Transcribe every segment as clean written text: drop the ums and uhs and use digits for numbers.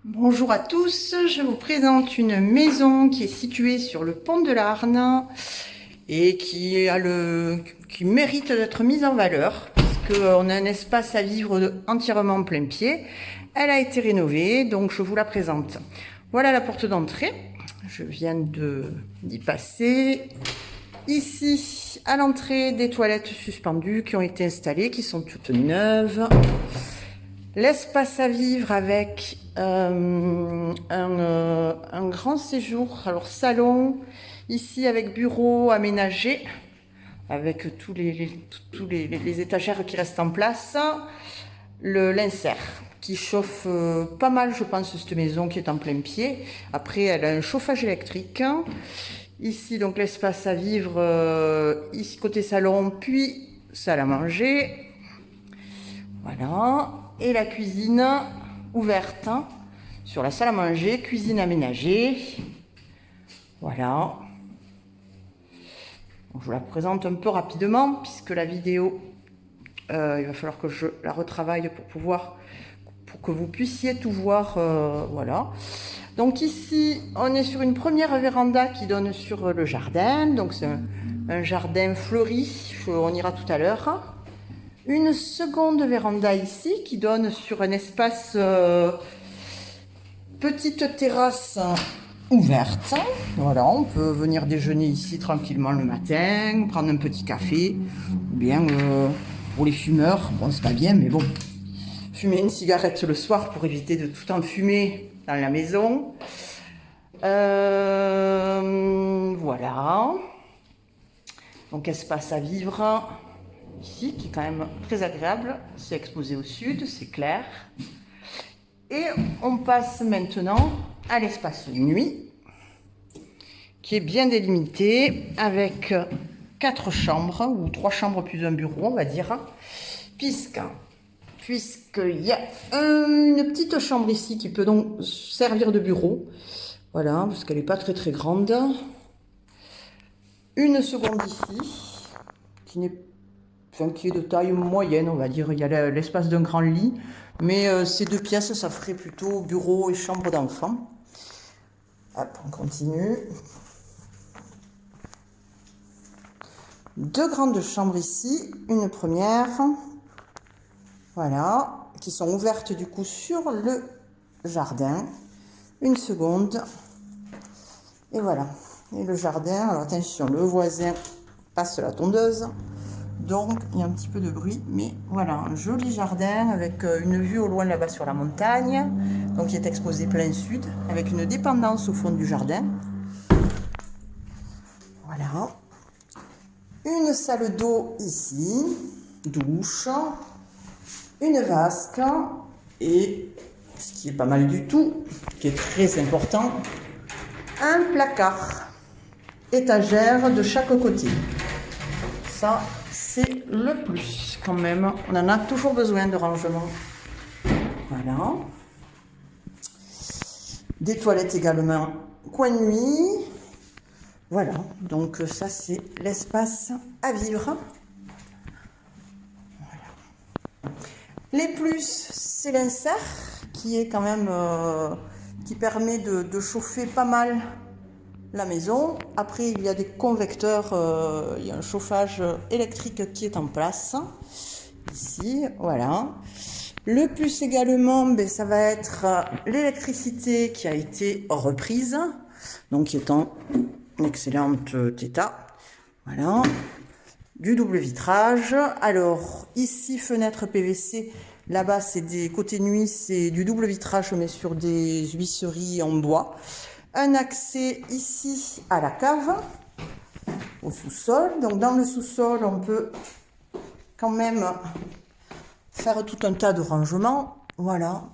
Bonjour à tous, je vous présente une maison qui est située sur le pont de l'Arne et qui mérite d'être mise en valeur puisqu'on a un espace à vivre entièrement en plein pied. Elle a été rénovée, donc je vous la présente. Voilà la porte d'entrée, je viens d'y passer. Ici, à l'entrée, des toilettes suspendues qui ont été installées, qui sont toutes neuves. L'espace à vivre avec un grand séjour, alors salon, ici avec bureau aménagé, avec tous les étagères qui restent en place, l'insert qui chauffe pas mal, je pense, cette maison qui est en plein pied. Après, elle a un chauffage électrique. Ici, donc, l'espace à vivre, ici côté salon, puis salle à manger. Voilà. Et la cuisine ouverte sur la salle à manger, cuisine aménagée. Voilà. Donc, je vous la présente un peu rapidement puisque la vidéo, il va falloir que je la retravaille pour que vous puissiez tout voir. Voilà. Donc ici, on est sur une première véranda qui donne sur le jardin. Donc c'est un jardin fleuri. On ira tout à l'heure. Une seconde véranda ici qui donne sur un espace petite terrasse ouverte. Voilà, on peut venir déjeuner ici tranquillement le matin, prendre un petit café. Ou bien pour les fumeurs, bon c'est pas bien mais bon, fumer une cigarette le soir pour éviter de tout le temps fumer dans la maison. Voilà. Donc espace à vivre. Ici, qui est quand même très agréable, c'est exposé au sud, c'est clair. Et on passe maintenant à l'espace nuit, qui est bien délimité, avec 4 chambres, ou 3 chambres plus un bureau, on va dire, puisqu'il y a une petite chambre ici qui peut donc servir de bureau, voilà, parce qu'elle n'est pas très très grande. Une seconde ici, qui est de taille moyenne, on va dire. Il y a l'espace d'un grand lit, mais ces 2 pièces, ça ferait plutôt bureau et chambre d'enfant. Hop, on continue. 2 grandes chambres ici, une première, voilà, qui sont ouvertes du coup sur le jardin. Une seconde, et voilà. Et le jardin, alors attention, le voisin passe la tondeuse. Donc, il y a un petit peu de bruit, mais voilà, un joli jardin avec une vue au loin là-bas sur la montagne, donc qui est exposé plein sud, avec une dépendance au fond du jardin. Voilà. Une salle d'eau ici, douche, une vasque et, ce qui est pas mal du tout, qui est très important, un placard, étagère de chaque côté. Ça, c'est le plus quand même. On en a toujours besoin de rangement. Voilà. Des toilettes également, coin de nuit. Voilà, donc ça c'est l'espace à vivre. Voilà. Les plus, c'est l'insert qui est quand même qui permet de chauffer pas mal la maison. Après, il y a des convecteurs, il y a un chauffage électrique qui est en place. Ici, voilà. Le plus également, ben, ça va être l'électricité qui a été reprise, donc qui est en excellent état. Voilà. Du double vitrage. Alors, ici, fenêtre PVC. Là-bas, c'est des côtés nuit, c'est du double vitrage, mais sur des huisseries en bois. Un accès ici à la cave, au sous-sol. Donc dans le sous-sol, on peut quand même faire tout un tas de rangements. Voilà,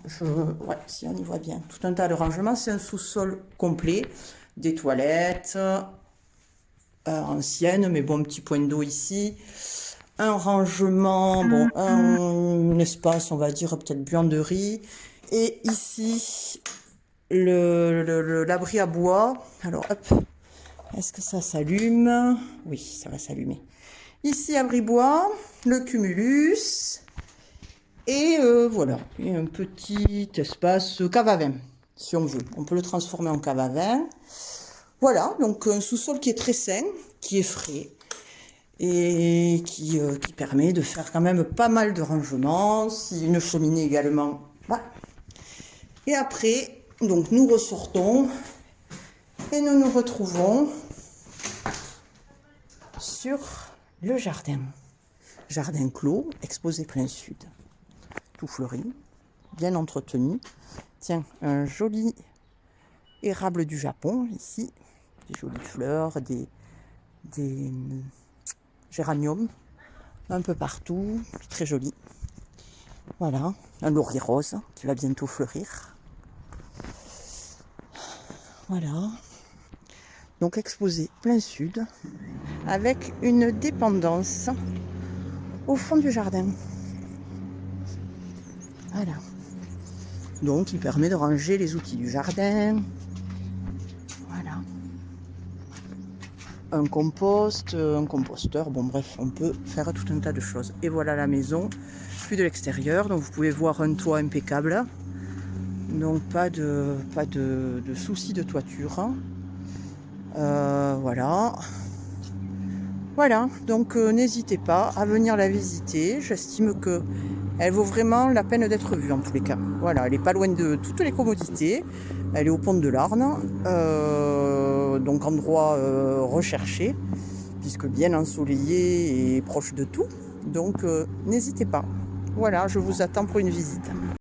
ouais, si on y voit bien, tout un tas de rangements. C'est un sous-sol complet, des toilettes anciennes, mais bon, petit point d'eau ici. Un rangement, bon, un espace, on va dire peut-être buanderie. Et ici, l'abri à bois. Alors hop, est-ce que ça s'allume? Oui, ça va s'allumer. Ici, abri bois, le cumulus. Et voilà, et un petit espace cave à vin. si on veut. On peut le transformer en cave à vin. Voilà, donc un sous-sol qui est très sain, qui est frais et qui permet de faire quand même pas mal de rangements. Si une cheminée également. Voilà. Et après, donc nous ressortons et nous nous retrouvons sur le jardin. Jardin clos, exposé plein sud. Tout fleuri, bien entretenu. Tiens, un joli érable du Japon ici. Des jolies fleurs, des géraniums un peu partout, très joli. Voilà, un laurier rose qui va bientôt fleurir. Voilà, donc exposé plein sud avec une dépendance au fond du jardin. Voilà, donc il permet de ranger les outils du jardin. Voilà, un compost, un composteur, bon bref, on peut faire tout un tas de choses. Et voilà la maison, vue de l'extérieur, donc vous pouvez voir un toit impeccable, donc pas de soucis de toiture. Voilà, donc n'hésitez pas à venir la visiter, j'estime que elle vaut vraiment la peine d'être vue en tous les cas. Voilà, elle n'est pas loin de toutes les commodités, elle est au pont de l'Arne, donc endroit recherché, puisque bien ensoleillé et proche de tout, donc n'hésitez pas. Voilà, je vous attends pour une visite.